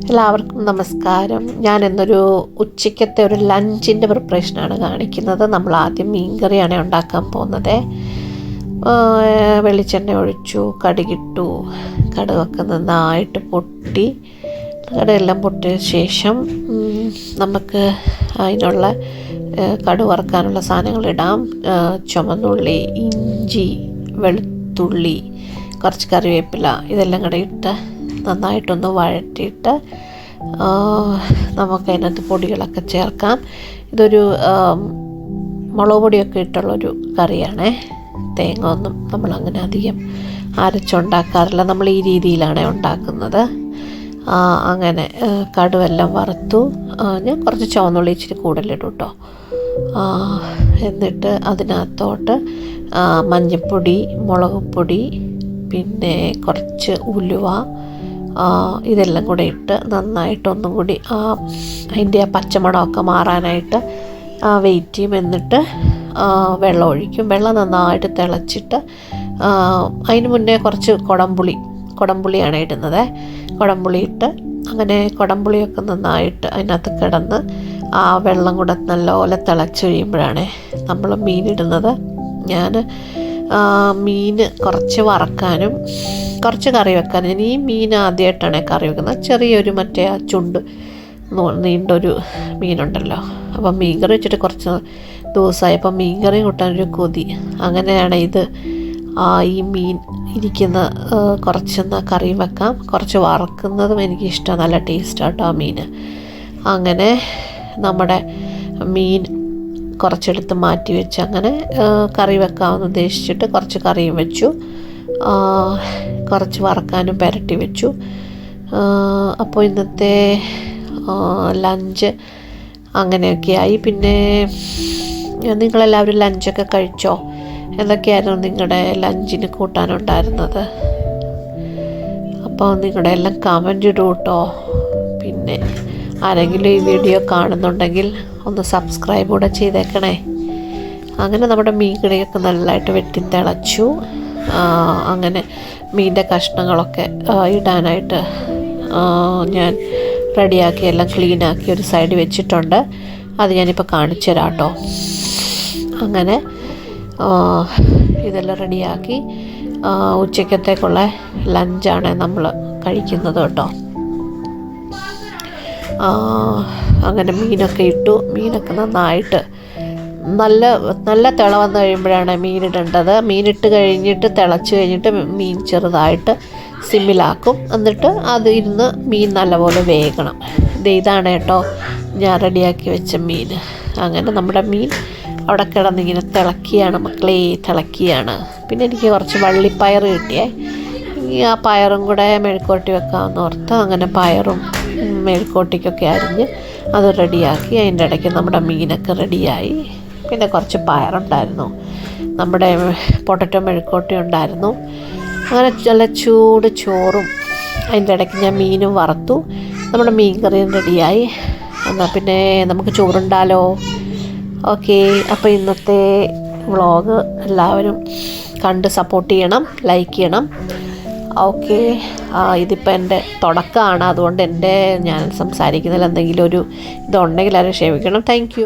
എല്ലാവർക്കും നമസ്കാരം. ഞാനിന്നൊരു ഉച്ചയ്ക്കത്തെ ഒരു ലഞ്ചിൻ്റെ പ്രിപ്പറേഷനാണ് കാണിക്കുന്നത്. നമ്മൾ ആദ്യം മീൻകറിയാണ് ഉണ്ടാക്കാൻ പോകുന്നത്. വെളിച്ചെണ്ണ ഒഴിച്ചു, കടുകിട്ടു. കടുകൊക്കെ നന്നായിട്ട് പൊട്ടി, കടുകെല്ലാം പൊട്ടിയ ശേഷം നമുക്ക് അതിനുള്ള കടുക് വറുക്കാനുള്ള സാധനങ്ങളിടാം. ചുവന്നുള്ളി, ഇഞ്ചി, വെളുത്തുള്ളി, കുറച്ച് കറിവേപ്പില, ഇതെല്ലാം കൂടെ ഇട്ട് നന്നായിട്ടൊന്ന് വഴറ്റിയിട്ട് നമുക്കതിനകത്ത് പൊടികളൊക്കെ ചേർക്കാം. ഇതൊരു മുളക് പൊടിയൊക്കെ ഇട്ടുള്ളൊരു കറിയാണേ. തേങ്ങ ഒന്നും നമ്മളങ്ങനെ അധികം അരച്ചുണ്ടാക്കാറില്ല. നമ്മൾ ഈ രീതിയിലാണ് ഉണ്ടാക്കുന്നത്. അങ്ങനെ കടുവെല്ലാം വറുത്തു. ഞാൻ കുറച്ച് ചുവന്നുള്ളി ഇച്ചിരി കൂടുതലിടും കേട്ടോ. എന്നിട്ട് അതിനകത്തോട്ട് മഞ്ഞൾപ്പൊടി, മുളക് പൊടി, പിന്നെ കുറച്ച് ഉലുവ, ഇതെല്ലാം കൂടെ ഇട്ട് നന്നായിട്ടൊന്നും കൂടി അതിൻ്റെ ആ പച്ചമണമൊക്കെ മാറാനായിട്ട് വെയിറ്റ് ചെയ്യും. എന്നിട്ട് വെള്ളം ഒഴിക്കും. വെള്ളം നന്നായിട്ട് തിളച്ചിട്ട് അതിന് മുന്നേ കുറച്ച് കുടംപുളിയാണ് ഇടുന്നത്. കുടംപുളി ഇട്ട് അങ്ങനെ കുടംപുളിയൊക്കെ നന്നായിട്ട് അതിനകത്ത് കിടന്ന് ആ വെള്ളം കൂടെ നല്ലപോലെ തിളച്ച് കഴിയുമ്പോഴാണ് നമ്മൾ മീനിടുന്നത്. ഞാൻ മീൻ കുറച്ച് വറക്കാനും കുറച്ച് കറി വെക്കാനും. ഞാൻ ഈ മീൻ ആദ്യമായിട്ടാണ് കറി വെക്കുന്നത്. ചെറിയൊരു മറ്റേ ആ ചുണ്ട് നീണ്ടൊരു മീനുണ്ടല്ലോ. അപ്പം മീൻകറി വെച്ചിട്ട് കുറച്ച് ദിവസമായി. അപ്പം മീൻകറി കൂട്ടാനൊരു കൊതി. അങ്ങനെയാണ് ഇത് ഈ മീൻ ഇരിക്കുന്ന കുറച്ചൊന്ന് കറി വെക്കാം. കുറച്ച് വറക്കുന്നതും എനിക്കിഷ്ടം. നല്ല ടേസ്റ്റാട്ടോ ആ മീൻ. അങ്ങനെ നമ്മുടെ മീൻ കുറച്ചെടുത്ത് മാറ്റി വെച്ച് അങ്ങനെ കറി വെക്കാമെന്ന് ഉദ്ദേശിച്ചിട്ട് കുറച്ച് കറിയും വെച്ചു. കുറച്ച് വറക്കാനും പുരട്ടി വെച്ചു. അപ്പോൾ ഇന്നത്തെ ലഞ്ച് അങ്ങനെയൊക്കെയായി. പിന്നെ നിങ്ങളെല്ലാവരും ലഞ്ചൊക്കെ കഴിച്ചോ? എന്തൊക്കെയായിരുന്നു നിങ്ങളുടെ ലഞ്ചിന് കൂട്ടാനുണ്ടായിരുന്നത്? അപ്പോൾ നിങ്ങളുടെ എല്ലാം കമൻ്റ് ഇടൂ കേട്ടോ. പിന്നെ ആരെങ്കിലും ഈ വീഡിയോ കാണുന്നുണ്ടെങ്കിൽ ഒന്ന് സബ്സ്ക്രൈബ് കൂടെ ചെയ്തേക്കണേ. അങ്ങനെ നമ്മുടെ മീൻ കറിയൊക്കെ നല്ലതായിട്ട് വെട്ടിത്തിളച്ചു. അങ്ങനെ മീൻ്റെ കഷ്ണങ്ങളൊക്കെ ഇടാനായിട്ട് ഞാൻ റെഡിയാക്കി എല്ലാം ക്ലീനാക്കി ഒരു സൈഡ് വെച്ചിട്ടുണ്ട്. അത് ഞാനിപ്പോൾ കാണിച്ചു തരാം കേട്ടോ. അങ്ങനെ ഇതെല്ലാം റെഡിയാക്കി ഉച്ചക്കത്തേക്കുള്ള ലഞ്ചാണ് നമ്മൾ കഴിക്കുന്നത് കേട്ടോ. അങ്ങനെ മീനൊക്കെ ഇട്ടു. മീനൊക്കെ നന്നായിട്ട് നല്ല തിള വന്നു കഴിയുമ്പോഴാണ് മീനിടേണ്ടത്. മീനിട്ട് കഴിഞ്ഞിട്ട് തിളച്ച് കഴിഞ്ഞിട്ട് മീൻ ചെറുതായിട്ട് സിമ്മിലാക്കും. എന്നിട്ട് അത് ഇരുന്ന് മീൻ നല്ലപോലെ വേകണം. ഇതാണ് കേട്ടോ ഞാൻ റെഡിയാക്കി വെച്ച മീൻ. അങ്ങനെ നമ്മുടെ മീൻ അവിടെ കിടന്നിങ്ങനെ തിളക്കിയാണ് മക്കളെ, തിളക്കിയാണ്. പിന്നെ എനിക്ക് കുറച്ച് വള്ളിപ്പയർ കിട്ടിയേ. ആ പയറും കൂടെ മെഴുക്കുവരട്ടി വെക്കാമെന്ന് ഓർത്ത് അങ്ങനെ പയറും മെഴുക്കുവരട്ടിക്കൊക്കെ അരിഞ്ഞ് അത് റെഡിയാക്കി. അതിൻ്റെ ഇടയ്ക്ക് നമ്മുടെ മീനൊക്കെ റെഡിയായി. പിന്നെ കുറച്ച് പയറുണ്ടായിരുന്നു, നമ്മുടെ പൊട്ടറ്റോ മെഴുക്കുവരട്ടി ഉണ്ടായിരുന്നു. അങ്ങനെ നല്ല ചൂട് ചോറും അതിൻ്റെ ഇടയ്ക്ക് ഞാൻ മീനും വറുത്തു. നമ്മുടെ മീൻ കറിയും റെഡിയായി. എന്നാൽ പിന്നെ നമുക്ക് ചോറുണ്ടാലോ? ഓക്കെ. അപ്പോൾ ഇന്നത്തെ വ്ളോഗ് എല്ലാവരും കണ്ട് സപ്പോർട്ട് ചെയ്യണം, ലൈക്ക് ചെയ്യണം. ഓക്കെ. ഇതിപ്പോൾ എൻ്റെ തുടക്കമാണ്. അതുകൊണ്ട് ഞാൻ സംസാരിക്കുന്നതിൽ എന്തെങ്കിലും ഒരു ഇതുണ്ടെങ്കിൽ അത് ക്ഷമിക്കണം. Thank you.